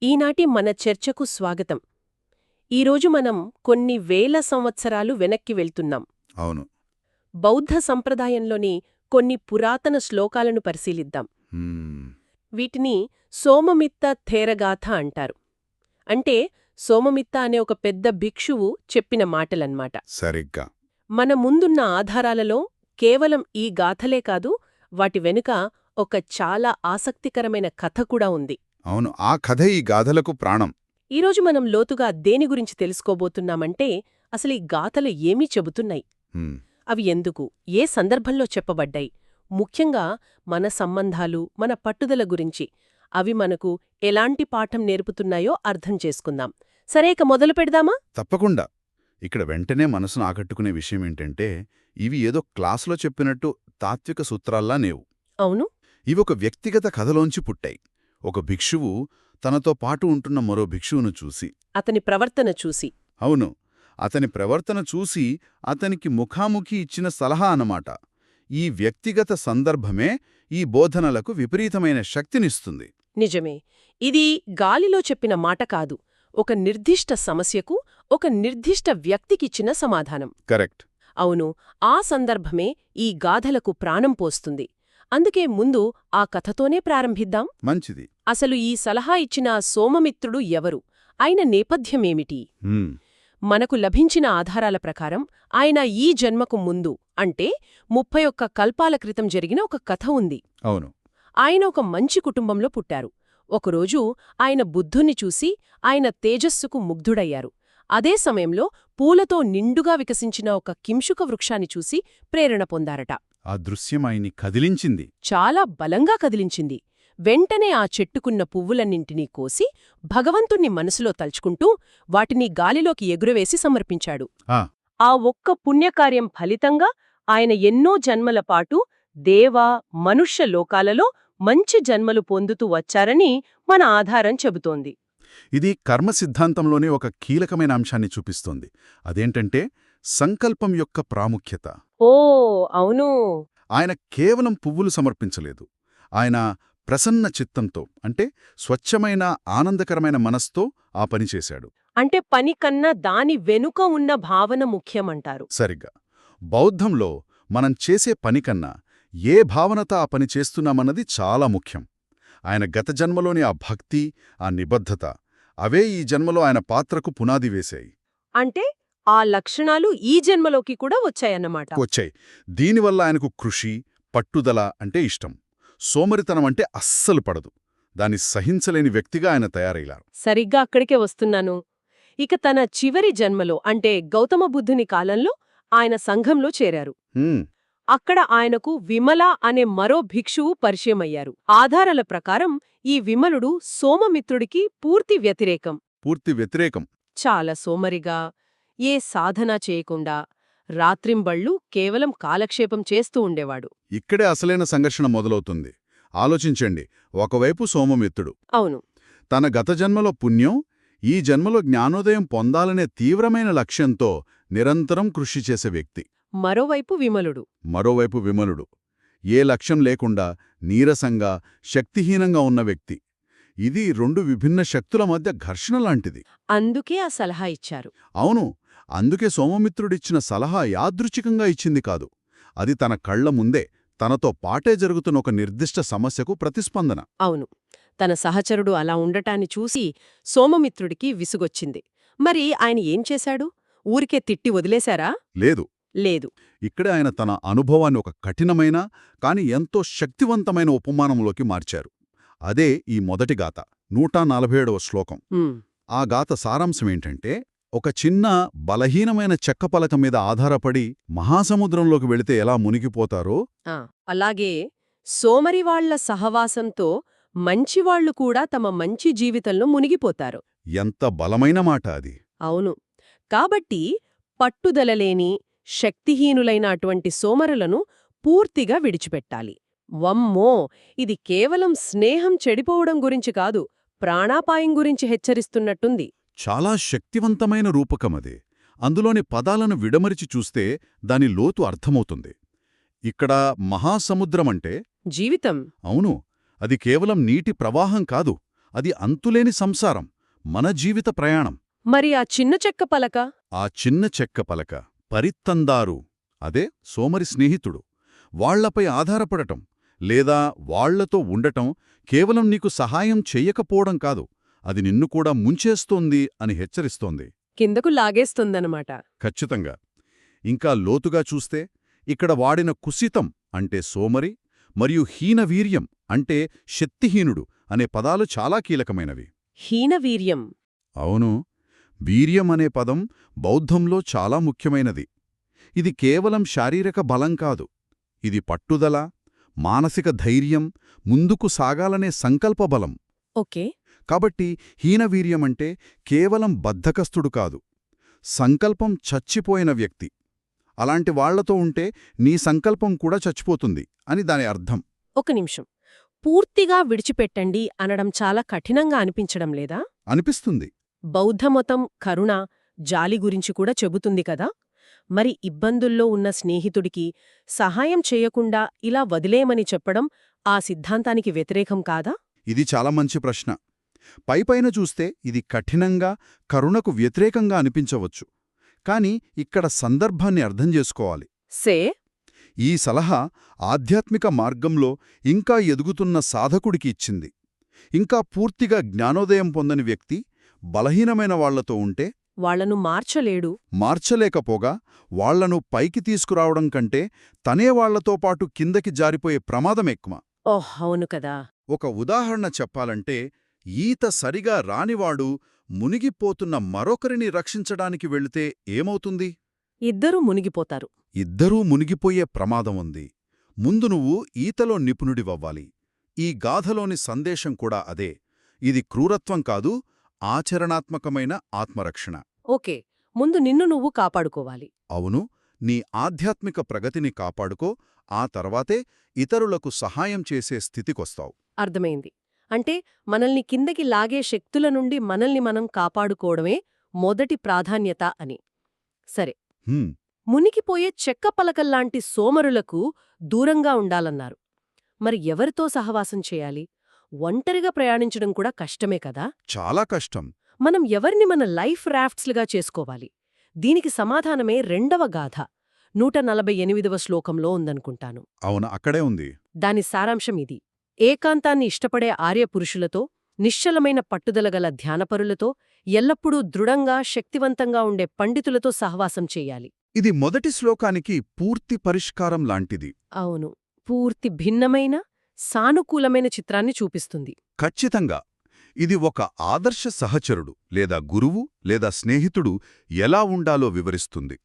ఈనాటి మన చర్చకు స్వాగతం. ఈరోజు మనం కొన్ని వేల సంవత్సరాలు వెనక్కి వెళ్తున్నాం. అవును. బౌద్ధ సంప్రదాయంలోని కొన్ని పురాతన శ్లోకాలను పరిశీలిద్దాం. హ్మ్. వీటిని సోమమిత్త థేరగాథ అంటారు. అంటే సోమమిత్త అనే ఒక పెద్ద భిక్షువు చెప్పిన మాటలన్మాట. సరిగ్గా. మన ముందున్న ఆధారాలలో కేవలం ఈ గాథలే కాదు, వాటి వెనుక ఒక చాలా ఆసక్తికరమైన కథ కూడా ఉంది. అవును, ఆ కథ ఈ గాథలకు ప్రాణం. ఈరోజు మనం లోతుగా దేని గురించి తెలుసుకోబోతున్నామంటే అసలు ఈ గాథలు ఏమీ చెబుతున్నాయి, హ్మ్. అవి ఎందుకు, ఏ సందర్భంలో చెప్పబడ్డాయి, ముఖ్యంగా మన సంబంధాలు, మన పట్టుదల గురించి అవి మనకు ఎలాంటి పాఠం నేర్పుతున్నాయో అర్థం చేసుకుందాం. సరే, ఇక మొదలు పెడదామా? తప్పకుండా. ఇక్కడ వెంటనే మనసును ఆకట్టుకునే విషయమేంటంటే, ఇవి ఏదో క్లాసులో చెప్పినట్టు తాత్విక సూత్రాల్లా నేవు. అవును. ఇవి ఒక వ్యక్తిగత కథలోంచి పుట్టాయి. ఒక భిక్షువు తనతో పాటు ఉంటున్న మరో భిక్షువును చూసి, అతని ప్రవర్తన చూసి. అవును, అతని ప్రవర్తన చూసి అతనికి ముఖాముఖి ఇచ్చిన సలహా అన్నమాట. ఈ వ్యక్తిగత సందర్భమే ఈ బోధనలకు విపరీతమైన శక్తినిస్తుంది. నిజమే. ఇది గాలిలో చెప్పిన మాట కాదు, ఒక నిర్దిష్ట సమస్యకు ఒక నిర్దిష్ట వ్యక్తికిచ్చిన సమాధానం. కరెక్ట్. అవును, ఆ సందర్భమే ఈ గాథలకు ప్రాణం పోస్తుంది. అందుకే ముందు ఆ కథతోనే ప్రారంభిద్దాం. మంచిది. అసలు ఈ సలహా ఇచ్చిన సోమమిత్రుడు ఎవరు, ఆయన నేపథ్యమేమిటి? హ్మ్. మనకు లభించిన ఆధారాల ప్రకారం ఆయన ఈ జన్మకు ముందు, అంటే 31 కల్పాల క్రితం జరిగిన ఒక కథ ఉంది. అవును. ఆయన ఒక మంచి కుటుంబంలో పుట్టారు. ఒకరోజు ఆయన బుద్ధుణ్ణి చూసి ఆయన తేజస్సుకు ముగ్ధుడయ్యారు. అదే సమయంలో పూలతో నిండుగా వికసించిన ఒక కింశుక వృక్షాన్ని చూసి ప్రేరణ పొందారట. ఆ దృశ్యం ఆయన్ని కదిలించింది. చాలా బలంగా కదిలించింది. వెంటనే ఆ చెట్టుకున్న పువ్వులన్నింటినీ కోసి భగవంతుణ్ణి మనసులో తలుచుకుంటూ వాటిని గాలిలోకి ఎగురవేసి సమర్పించాడు. ఆ ఒక్క పుణ్యకార్యం ఫలితంగా ఆయన ఎన్నో జన్మల పాటు దేవ, మనుష్య లోకాలలో మంచి జన్మలు పొందుతూ వచ్చారని మన ఆధారం చెబుతోంది. ఇది కర్మ సిద్ధాంతంలోనే ఒక కీలకమైన అంశాన్ని చూపిస్తోంది. అదేంటంటే సంకల్పం యొక్క ప్రాముఖ్యత. ఓ అవును. ఆయన కేవలం పువ్వులు సమర్పించలేదు. ఆయన ప్రసన్న చిత్తంతో, అంటే స్వచ్ఛమైన ఆనందకరమైన మనస్తో ఆ పని చేశాడు. అంటే పని కన్నా దాని వెనుక ఉన్న భావన ముఖ్యమంటారు. సరిగ్గా. బౌద్ధంలో మనం చేసే పనికన్నా ఏ భావనతో ఆ పని చేస్తున్నామన్నది చాలా ముఖ్యం. ఆయన గత జన్మలోని ఆ భక్తి, ఆ నిబద్ధత, అవే ఈ జన్మలో ఆయన పాత్రకు పునాది వేశాయి. అంటే ఆ లక్షణాలు ఈ జన్మలోకి కూడా వచ్చాయన్నమాట. వచ్చాయి. దీనివల్ల ఆయనకు కృషి, పట్టుదల అంటే ఇష్టం. సోమరితనం అంటే అస్సలు పడదు. దాన్ని సహించలేని వ్యక్తిగా ఆయన తయారయ్యారు. సరిగ్గా అక్కడికే వస్తున్నాను. ఇక తన చివరి జన్మలో, అంటే గౌతమ బుద్ధుని కాలంలో ఆయన సంఘంలో చేరారు. అక్కడ ఆయనకు విమల అనే మరో భిక్షువు పరిచయమయ్యారు. ఆధారాల ప్రకారం ఈ విమలుడు సోమమిత్రుడికి పూర్తి వ్యతిరేకం. పూర్తి వ్యతిరేకం. చాలా సోమరిగా, ఏ సాధనా చేయకుండా రాత్రింబళ్ళు కేవలం కాలక్షేపం చేస్తూ ఉండేవాడు. ఇక్కడే అసలైన సంఘర్షణ మొదలవుతుంది. ఆలోచించండి. ఒకవైపు సోమమిత్రుడు, అవును, తన గత జన్మలో పుణ్యం, ఈ జన్మలో జ్ఞానోదయం పొందాలనే తీవ్రమైన లక్ష్యంతో నిరంతరం కృషి చేసే వ్యక్తి. మరోవైపు విమలుడు, ఏ లక్ష్యం లేకుండా నీరసంగా, శక్తిహీనంగా ఉన్న వ్యక్తి. ఇది రెండు విభిన్న శక్తుల మధ్య ఘర్షణ లాంటిది. అందుకే ఆ సలహా ఇచ్చారు. అవును, అందుకే సోమమిత్రుడిచ్చిన సలహా యాదృచ్ఛికంగా ఇచ్చింది కాదు. అది తన కళ్ల ముందే, తనతో పాటే జరుగుతున్న ఒక నిర్దిష్ట సమస్యకు ప్రతిస్పందన. అవును, తన సహచరుడు అలా ఉండటాన్ని చూసి సోమమిత్రుడికి విసుగొచ్చింది. మరి ఆయన ఏం చేశాడు? ఊరికే తిట్టి వదిలేశారా? లేదు. ఇక్కడే ఆయన తన అనుభవాన్ని ఒక కఠినమైన, కాని ఎంతో శక్తివంతమైన ఉపమానంలోకి మార్చారు. అదే ఈ మొదటి గాథ, 147వ శ్లోకం. ఆ గాథ సారాంశమేంటంటే, ఒక చిన్న బలహీనమైన చెక్కపలక మీద ఆధారపడి మహాసముద్రంలోకి వెళితే ఎలా మునిగిపోతారో, అలాగే సోమరివాళ్ల సహవాసంతో మంచివాళ్లు కూడా తమ మంచి జీవితంలో మునిగిపోతారు. ఎంత బలమైన మాట అది. అవును. కాబట్టి పట్టుదలలేని, శక్తిహీనులైన అటువంటి సోమరులను పూర్తిగా విడిచిపెట్టాలి. వమ్మో, ఇది కేవలం స్నేహం చెడిపోవడం గురించి కాదు, ప్రాణాపాయం గురించి హెచ్చరిస్తున్నట్టుంది. చాలా శక్తివంతమైన రూపకమదే. అందులోని పదాలను విడమరిచి చూస్తే దాని లోతు అర్థమవుతుంది. ఇక్కడ మహాసముద్రమంటే జీవితం. అవును, అది కేవలం నీటి ప్రవాహం కాదు, అది అంతులేని సంసారం, మన జీవిత ప్రయాణం. మరి ఆ చిన్న చెక్క పలక? ఆ చిన్న చెక్క పలక పరిత్తందారు, అదే సోమరి స్నేహితుడు. వాళ్లపై ఆధారపడటం లేదా వాళ్లతో ఉండటం కేవలం నీకు సహాయం చెయ్యకపోవడం కాదు, అది నిన్ను కూడా ముంచేస్తోంది అని హెచ్చరిస్తోంది. కిందకు లాగేస్తుందన్నమాట. ఖచ్చితంగా. ఇంకా లోతుగా చూస్తే ఇక్కడ వాడిన కుసితం అంటే సోమరి మరియు హీనవీర్యం అంటే శక్తిహీనుడు అనే పదాలు చాలా కీలకమైనవి. హీనవీర్యం. అవును, వీర్యం అనే పదం బౌద్ధంలో చాలా ముఖ్యమైనది. ఇది కేవలం శారీరక బలం కాదు, ఇది పట్టుదల, మానసిక ధైర్యం, ముందుకు సాగాలనే సంకల్పబలం. ఓకే. కాబట్టి హీనవీర్యమంటే కేవలం బద్ధకస్తుడు కాదు, సంకల్పం చచ్చిపోయిన వ్యక్తి. అలాంటి వాళ్లతో ఉంటే నీ సంకల్పం కూడా చచ్చిపోతుంది అని దాని అర్థం. ఒక నిమిషం. పూర్తిగా విడిచిపెట్టండి అనడం చాలా కఠినంగా అనిపించడం లేదా? అనిపిస్తుంది. బౌద్ధమతం కరుణ, జాలి గురించి కూడా చెబుతుంది కదా. మరి ఇబ్బందుల్లో ఉన్న స్నేహితుడికి సహాయం చేయకుండా ఇలా వదిలేయమని చెప్పడం ఆ సిద్ధాంతానికి వ్యతిరేకం కాదా? ఇది చాలా మంచి ప్రశ్న. పైపైన చూస్తే ఇది కఠినంగా, కరుణకు వ్యతిరేకంగా అనిపించవచ్చు. కాని ఇక్కడ సందర్భాన్ని అర్థం చేసుకోవాలి. సే ఈ సలహా ఆధ్యాత్మిక మార్గంలో ఇంకా ఎదుగుతున్న సాధకుడికి ఇచ్చింది. ఇంకా పూర్తిగా జ్ఞానోదయం పొందని వ్యక్తి బలహీనమైన వాళ్లతో ఉంటే వాళ్లను మార్చలేకపోగా వాళ్లను పైకి తీసుకురావడం కంటే తనే వాళ్లతో పాటు కిందకి జారిపోయే ప్రమాదమెక్కువ. ఓహ్, అవును కదా. ఒక ఉదాహరణ చెప్పాలంటే, ఈత సరిగా రానివాడు మునిగిపోతున్న మరొకరిని రక్షించడానికి వెళితే ఏమవుతుంది? ఇద్దరూ మునిగిపోతారు. ఇద్దరూ మునిగిపోయే ప్రమాదముంది. ముందు నువ్వు ఈతలో నిపుణుడివవ్వాలి. ఈ గాథలోని సందేశం కూడా అదే. ఇది క్రూరత్వం కాదు, ఆచరణాత్మకమైన ఆత్మరక్షణ. ఓకే, ముందు నిన్ను నువ్వు కాపాడుకోవాలి. అవును, నీ ఆధ్యాత్మిక ప్రగతిని కాపాడుకో, ఆ తర్వాతే ఇతరులకు సహాయం చేసే స్థితికొస్తావు. అర్థమైంది. అంటే మనల్ని కిందకి లాగే శక్తుల నుండి మనల్ని మనం కాపాడుకోవడమే మొదటి ప్రాధాన్యత అని. సరే, మునిగిపోయే చెక్క పలకల్లాంటి సోమరులకు దూరంగా ఉండాలన్నారు. మరి ఎవరితో సహవాసం చేయాలి? ఒంటరిగా ప్రయాణించడం కూడా కష్టమే కదా. చాలా కష్టం. మనం ఎవరిని మన లైఫ్ రాఫ్ట్స్లుగా చేసుకోవాలి? దీనికి సమాధానమే రెండవ గాథ 148వ శ్లోకంలో ఉందనుకుంటాను. అవును, అక్కడే ఉంది. దాని సారాంశం ఇది: ఏకాంతాన్ని ఇష్టపడే ఆర్యపురుషులతో, నిశ్చలమైన పట్టుదలగల ధ్యానపరులతో, ఎల్లప్పుడూ దృఢంగా శక్తివంతంగా ఉండే పండితులతో సహవాసం చెయ్యాలి. ఇది మొదటి శ్లోకానికి పూర్తి పరిష్కారం లాంటిది. అవును, పూర్తి భిన్నమైన, సానుకూలమైన చిత్రాన్ని చూపిస్తుంది. ఖచ్చితంగా. ఇది ఒక ఆదర్శ సహచరుడు లేదా గురువు లేదా స్నేహితుడు ఎలా ఉండాలో వివరిస్తుంది.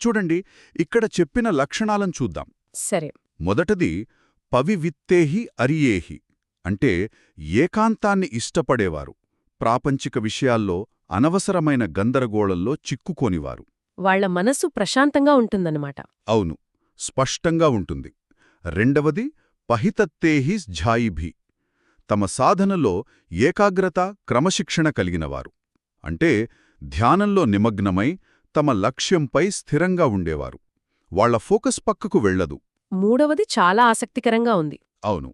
చూడండి, ఇక్కడ చెప్పిన లక్షణాలను చూద్దాం. సరే. మొదటది పవివిత్తేహి అరియేహి, అంటే ఏకాంతాన్ని ఇష్టపడేవారు, ప్రాపంచిక విషయాల్లో అనవసరమైన గందరగోళంలో చిక్కుకోనివారు. వాళ్ల మనసు ప్రశాంతంగా ఉంటుందన్నమాట. అవును, స్పష్టంగా ఉంటుంది. రెండవది పహితత్తేహి ఝాయిభి, తమ సాధనలో ఏకాగ్రత, క్రమశిక్షణ కలిగినవారు, అంటే ధ్యానంలో నిమగ్నమై తమ లక్ష్యంపై స్థిరంగా ఉండేవారు. వాళ్ల ఫోకస్ పక్కకు వెళ్లదు. మూడవది చాలా ఆసక్తికరంగా ఉంది. అవును,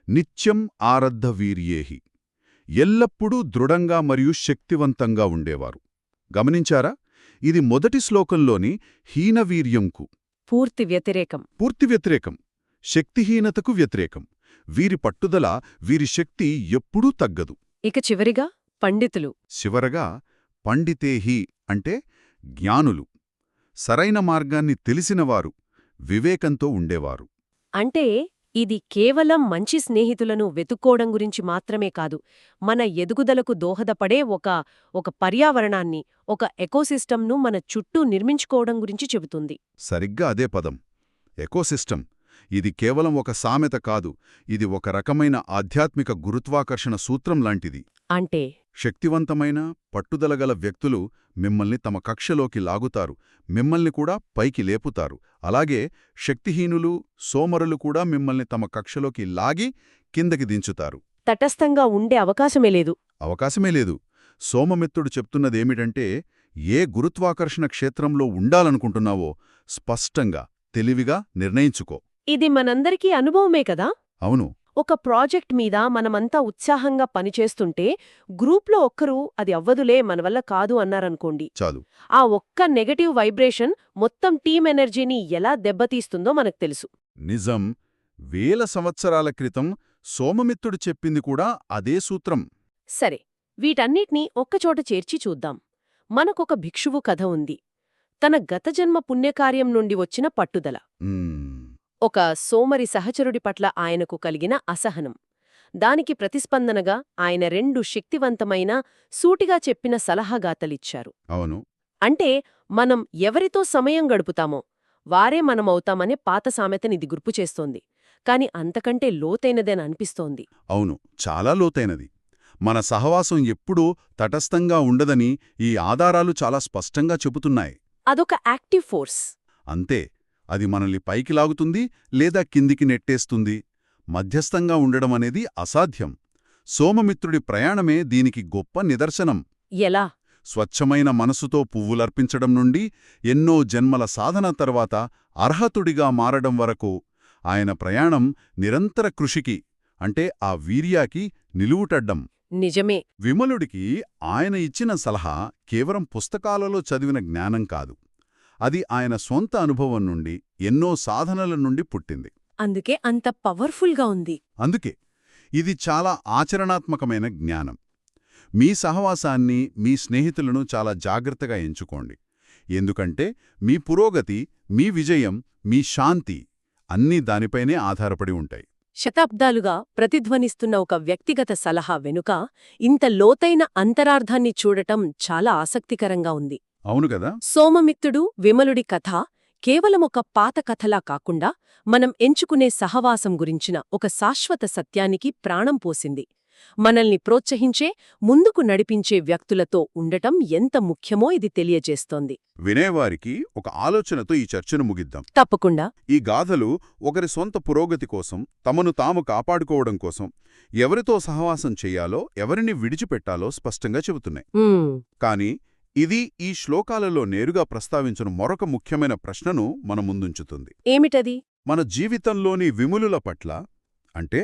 నిత్యం ఆరద్ధ వీర్యేహి, ఎల్లప్పుడూ దృఢంగా మరియు శక్తివంతంగా ఉండేవారు. గమనించారా? ఇది మొదటి శ్లోకంలోని హీనవీర్యంకు పూర్తి వ్యతిరేకం. శక్తిహీనతకు వ్యతిరేకం. వీరి పట్టుదల, వీరి శక్తి ఎప్పుడూ తగ్గదు. ఇక చివరిగా పండితులు. చివరగా పండితేహి అంటే జ్ఞానులు, సరైన మార్గాన్ని తెలిసినవారు, వివేకంతో ఉండేవారు. అంటే ఇది కేవలం మంచి స్నేహితులను వెతుక్కోవడం గురించి మాత్రమే కాదు, మన ఎదుగుదలకు దోహదపడే ఒక పర్యావరణాన్ని, ఒక ఎకోసిస్టమ్ను మన చుట్టూ నిర్మించుకోవడం గురించి చెబుతుంది. సరిగ్గా అదే పదం, ఎకోసిస్టమ్. ఇది కేవలం ఒక సామెత కాదు, ఇది ఒక రకమైన ఆధ్యాత్మిక గురుత్వాకర్షణ సూత్రం లాంటిది. అంటే శక్తివంతమైన, పట్టుదలగల వ్యక్తులు మిమ్మల్ని తమ కక్షలోకి లాగుతారు, మిమ్మల్ని కూడా పైకి లేపుతారు. అలాగే శక్తిహీనులు, సోమరులు కూడా మిమ్మల్ని తమ కక్షలోకి లాగి కిందకి దించుతారు. తటస్థంగా ఉండే అవకాశమే లేదు. సోమమిత్రుడు చెప్తున్నదేమిటంటే, ఏ గురుత్వాకర్షణ క్షేత్రంలో ఉండాలనుకుంటున్నావో స్పష్టంగా, తెలివిగా నిర్ణయించుకో. ఇది మనందరికీ అనుభవమే కదా. అవును. ఒక ప్రాజెక్ట్ మీద మనమంతా ఉత్సాహంగా పనిచేస్తుంటే గ్రూప్లో ఒక్కరు అది అవ్వదులే మన వల్ల కాదు అన్నారనుకోండి. చాలు. ఆ ఒక్క నెగటివ్ వైబ్రేషన్ మొత్తం టీం ఎనర్జీని ఎలా దెబ్బతీస్తుందో మనకు తెలుసు. నిజం. వేల సంవత్సరాల క్రితం సోమమిత్రుడు చెప్పింది కూడా అదే సూత్రం. సరే, వీటన్నిటినీ ఒక్కచోట చేర్చి చూద్దాం. మనకొక భిక్షువు కథ ఉంది. తన గతజన్మ పుణ్యకార్యం నుండి వచ్చిన పట్టుదల. ఒక సోమరి సహచరుడి పట్ల ఆయనకు కలిగిన అసహనం. దానికి ప్రతిస్పందనగా ఆయన 2 శక్తివంతమైన, సూటిగా చెప్పిన సలహాగాతలిచ్చారు. అవును. అంటే మనం ఎవరితో సమయం గడుపుతామో వారే మనమవుతామనే పాత సామెతనిది గుర్తుచేస్తోంది. కాని అంతకంటే లోతైనదేననిపిస్తోంది. అవును, చాలా లోతైనది. మన సహవాసం ఎప్పుడూ తటస్థంగా ఉండదని ఈ ఆధారాలు చాలా స్పష్టంగా చెబుతున్నాయి. అదొక యాక్టివ్ ఫోర్స్. అంతే. అది మనల్ని పైకి లాగుతుంది లేదా కిందికి నెట్టేస్తుంది. మధ్యస్థంగా ఉండడమనేది అసాధ్యం. సోమమిత్రుడి ప్రయాణమే దీనికి గొప్ప నిదర్శనం. ఎలా? స్వచ్ఛమైన మనసుతో పువ్వులర్పించడం నుండి ఎన్నో జన్మల సాధన తర్వాత అర్హతుడిగా మారడం వరకు ఆయన ప్రయాణం నిరంతర కృషికి, అంటే ఆ వీర్యాకి నిలువుటడ్డం. నిజమే. విమలుడికి ఆయన ఇచ్చిన సలహా కేవలం పుస్తకాలలో చదివిన జ్ఞానం కాదు. అది ఆయన స్వంత అనుభవం నుండి, ఎన్నో సాధనల నుండి పుట్టింది. అందుకే అంత పవర్ఫుల్గా ఉంది. అందుకే ఇది చాలా ఆచరణాత్మకమైన జ్ఞానం. మీ సహవాసాన్ని, మీ స్నేహితులను చాలా జాగ్రత్తగా ఎంచుకోండి. ఎందుకంటే మీ పురోగతి, మీ విజయం, మీ శాంతి అన్నీ దానిపైనే ఆధారపడి ఉంటాయి. శతాబ్దాలుగా ప్రతిధ్వనిస్తున్న ఒక వ్యక్తిగత సలహా వెనుక ఇంత లోతైన అంతరార్థాన్ని చూడటం చాలా ఆసక్తికరంగా ఉంది. అవును కదా. సోమమిత్రుడు, విమలుడి కథ కేవలం ఒక పాత కథలా కాకుండా మనం ఎంచుకునే సహవాసం గురించిన ఒక శాశ్వత సత్యానికి ప్రాణం పోసింది. మనల్ని ప్రోత్సహించే, ముందుకు నడిపించే వ్యక్తులతో ఉండటం ఎంత ముఖ్యమో ఇది తెలియజేస్తోంది. వినేవారికి ఒక ఆలోచనతో ఈ చర్చను ముగిద్దాం. తప్పకుండా. ఈ గాథలు ఒకరి సొంత పురోగతి కోసం, తమను తాము కాపాడుకోవడం కోసం ఎవరితో సహవాసం చెయ్యాలో, ఎవరిని విడిచిపెట్టాలో స్పష్టంగా చెబుతున్నాయి. కాని ఇది ఈ శ్లోకాలలో నేరుగా ప్రస్తావించిన మరొక ముఖ్యమైన ప్రశ్నను మన ముందుంచుతుంది. ఏమిటది? మన జీవితంలోని విములుల పట్ల, అంటే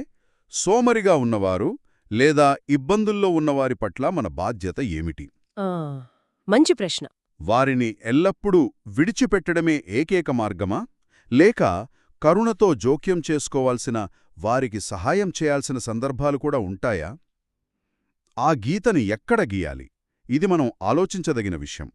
సోమరిగా ఉన్నవారు లేదా ఇబ్బందుల్లో ఉన్నవారి పట్ల మన బాధ్యత ఏమిటి? మంచి ప్రశ్న. వారిని ఎల్లప్పుడూ విడిచిపెట్టడమే ఏకైక మార్గమా, లేక కరుణతో జోక్యం చేసుకోవాల్సిన, వారికి సహాయం చేయాల్సిన సందర్భాలు కూడా ఉంటాయా? ఆ గీతని ఎక్కడ గీయాలి? ఇది మనం ఆలోచించదగిన విషయం.